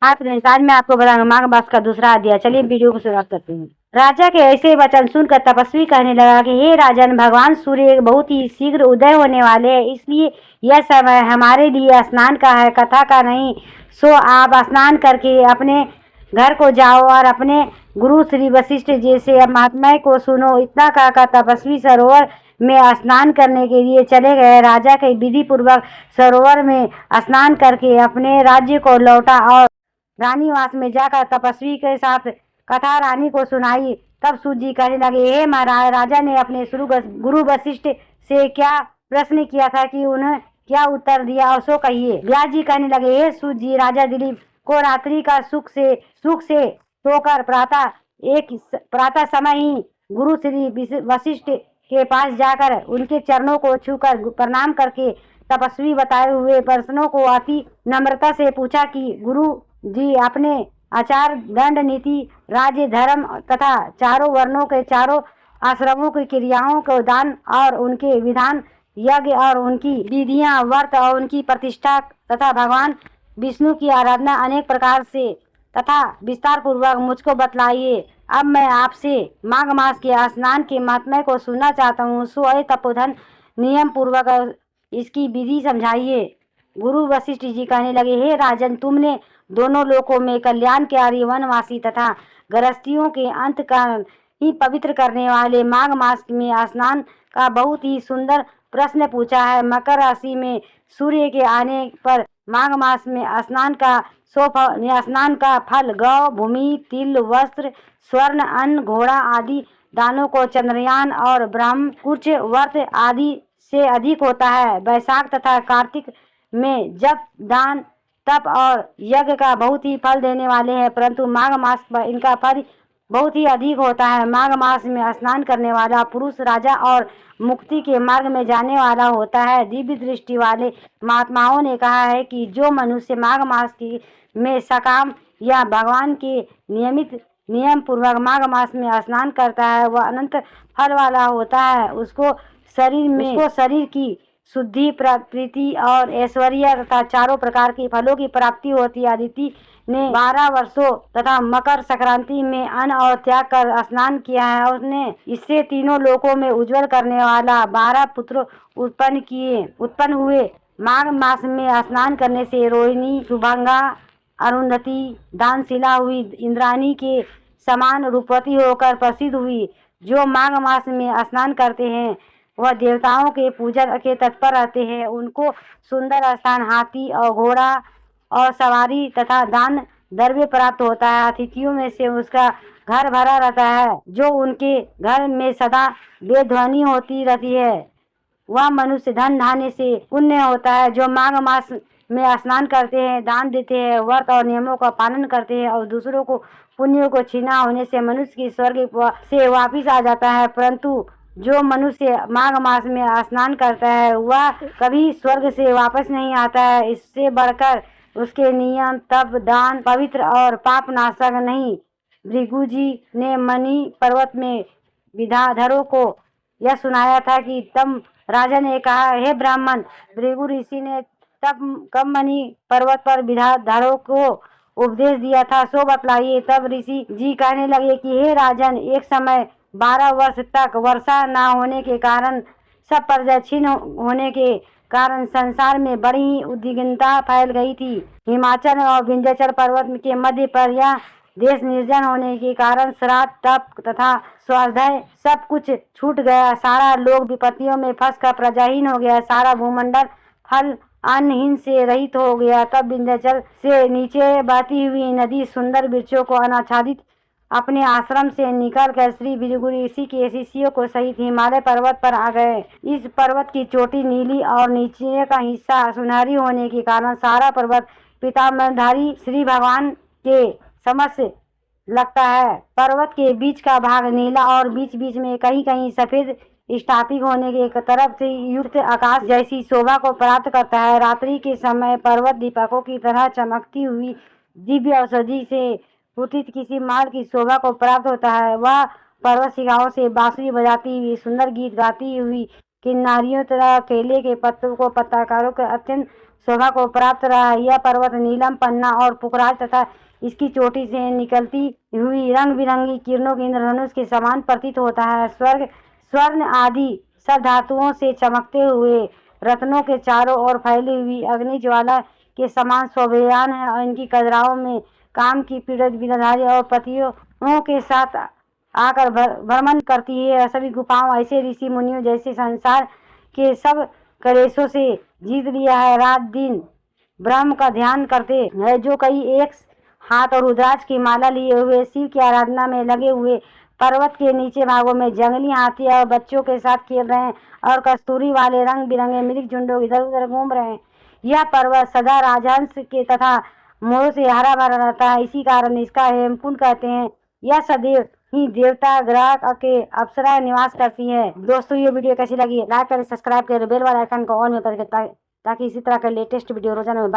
हाँ फ्रेंड्स, आज मैं आपको बताऊंगा माघ मास का दूसरा अध्याय। चलिए वीडियो को शुरुआत करते हैं। राजा के ऐसे वचन सुनकर तपस्वी कहने लगा कि हे राजन, भगवान सूर्य बहुत ही शीघ्र उदय होने वाले हैं, इसलिए यह समय हमारे लिए स्नान का है, कथा का नहीं। सो आप स्नान करके अपने घर को जाओ और अपने गुरु श्री वशिष्ठ जी से महात्मा को सुनो। इतना कहकर तपस्वी सरोवर में स्नान करने के लिए चले गए। राजा के विधि पूर्वक सरोवर में स्नान करके अपने राज्य को लौटा और रानीवास में जाकर तपस्वी के साथ कथा रानी को सुनाई। तब सूत जी कहने लगे, हे महाराज, राजा ने अपने गुरु वशिष्ठ से क्या प्रश्न किया था कि उन्हें क्या उत्तर दिया, और सो कहिए। व्यास जी कहने लगे, हे सूत जी, राजा दिलीप को रात्रि का सुख से सोकर प्रातः समय ही गुरु श्री वशिष्ठ के पास जाकर उनके चरणों को छूकर प्रणाम करके तपस्वी बताए हुए प्रश्नों को अति नम्रता से पूछा कि गुरु जी, अपने आचार, दंड, नीति, राज्य, धर्म तथा चारों वर्णों के चारों आश्रमों की क्रियाओं को, दान और उनके विधान, यज्ञ और उनकी विधियां, व्रत और उनकी प्रतिष्ठा तथा भगवान विष्णु की आराधना अनेक प्रकार से तथा विस्तार पूर्वक मुझको बतलाइए। अब मैं आपसे माघ मास के स्नान के महात्म्य को सुनना चाहता हूँ। सो तपोधन नियम पूर्वक इसकी विधि समझाइए। गुरु वशिष्ठ जी कहने लगे, हे राजन, तुमने दोनों लोकों में कल्याणकारी, वनवासी तथा गृहस्थियों के अंत का ही पवित्र करने वाले माघ मास में स्नान का बहुत ही सुंदर प्रश्न पूछा है। मकर राशि में सूर्य के आने पर माघ मास में स्नान का फल गौ, भूमि, तिल, वस्त्र, स्वर्ण, अन्न, घोड़ा आदि दानों को चंद्रयान और ब्रह्मकुच व्रत आदि से अधिक होता है। वैशाख तथा कार्तिक में जप, दान, तप और यज्ञ का बहुत ही फल देने वाले हैं, परंतु माघ मास पर इनका फल बहुत ही अधिक होता है। माघ मास में स्नान करने वाला पुरुष राजा और मुक्ति के मार्ग में जाने वाला होता है। दिव्य दृष्टि वाले महात्माओं ने कहा है कि जो मनुष्य माघ मास में सकाम या भगवान के नियम पूर्वक माघ मास में स्नान करता है, वह अनंत फल वाला होता है। उसको शरीर की शुद्धि, प्रीति और ऐश्वर्य तथा चारों प्रकार के फलों की प्राप्ति होती है। अदिति ने 12 वर्षों तथा मकर संक्रांति में अन्न और त्याग कर स्नान किया है। उसने इससे तीनों लोकों में उज्जवल करने वाला 12 पुत्र उत्पन्न हुए। माघ मास में स्नान करने से रोहिणी, शुभांगा, अरुंधति, दानशिला हुई, इंद्राणी के समान रूपवती होकर प्रसिद्ध हुई। जो माघ मास में स्नान करते हैं वह देवताओं के पूजन के तत्पर रहते हैं। उनको सुंदर स्थान, हाथी और घोड़ा और सवारी तथा दान द्रव्य प्राप्त होता है। अतिथियों में से उसका घर भरा रहता है। जो उनके घर में सदा बेध्वनि होती रहती है, वह मनुष्य धन धान्य से पुण्य होता है। जो माघ मास में स्नान करते हैं, दान देते हैं, व्रत और नियमों का पालन करते हैं और दूसरों को पुण्यों को छीना होने से मनुष्य की स्वर्ग से वापिस आ जाता है। परंतु जो मनुष्य माघ मास में स्नान करता है वह कभी स्वर्ग से वापस नहीं आता है। इससे बढ़कर उसके नियम, तप, दान पवित्र और पाप नाशक नहीं। भृगु जी ने मणि पर्वत में विद्याधरों को यह सुनाया था कि तब राजा ने कहा, हे ब्राह्मण, भृगु ऋषि ने तब कब मणि पर्वत पर विद्याधरों को उपदेश दिया था, सो बतलाइए। तब ऋषि जी कहने लगे कि हे राजन, एक समय 12 वर्ष तक वर्षा न होने के कारण, सब प्रजा छीन होने के कारण संसार में बड़ी ही उद्विग्नता फैल गई थी। हिमाचल और विंध्याचल पर्वत के मध्य पर यह देश निर्जन होने के कारण श्राद्ध, तप तथा स्वाध्याय सब कुछ छूट गया। सारा लोग विपत्तियों में फंसकर प्रजाहीन हो गया। सारा भूमंडल फल अन्नहीन से रहित हो गया। तब विंध्याचल से नीचे बहती हुई नदी सुंदर वृक्षों को अनाच्छादित अपने आश्रम से निकलकर श्री भृगु ऋषि के शिष्यों को सहित हिमालय पर्वत पर आ गए। इस पर्वत की चोटी नीली और नीचे का हिस्सा सुनहरी होने के कारण सारा पर्वत पीताम्बरधारी श्री भगवान के समक्ष लगता है। पर्वत के बीच का भाग नीला और बीच बीच में कहीं कहीं सफेद स्टापिक होने के तरफ से युक्त आकाश जैसी शोभा को प्राप्त करता है। रात्रि के समय पर्वत दीपकों की तरह चमकती हुई दिव्य औषधि से पूजित किसी माल की शोभा को प्राप्त होता है। वह पर्वत शिखाओं से बांसुरी बजाती हुई सुंदर गीत गाती हुई किनारियों तथा केले के पत्तों को पत्रकारों के अत्यंत शोभा को प्राप्त रहा। यह पर्वत नीलम, पन्ना और पुखराज तथा इसकी चोटी से निकलती हुई रंग बिरंगी किरणों के इंद्रधनुष के समान प्रतीत होता है। स्वर्ण आदि सब धातुओं से चमकते हुए रत्नों के चारों ओर फैली हुई अग्नि ज्वाला के समान शोभायमान है और इनकी कजराओं में काम की पीड़ित बीनाधारी और पतियों के साथ आकर भ्रमण करती है। सभी गुफाओं ऐसे ऋषि मुनियों जैसे संसार के सब क्लेशों से जीत लिया है, रात दिन ब्रह्म का ध्यान करते हैं, जो कई एक हाथ और रुद्राक्ष की माला लिए हुए शिव की आराधना में लगे हुए पर्वत के नीचे भागों में जंगली हाथी और बच्चों के साथ खेल रहे हैं और कस्तूरी वाले रंग बिरंगे मृग झुंडों इधर उधर घूम रहे हैं। यह पर्वत सदा राजहंस के तथा मोरों से हरा भरा रहता है, इसी कारण इसका हेमकुंड कहते हैं। यह सदैव ही देवता ग्रह के अप्सरा निवास करती है। दोस्तों, ये वीडियो कैसी लगी? लाइक करें, सब्सक्राइब करें, बेल वाला आइकन को ऑन में कर ताकि इसी तरह के लेटेस्ट वीडियो रोजाना में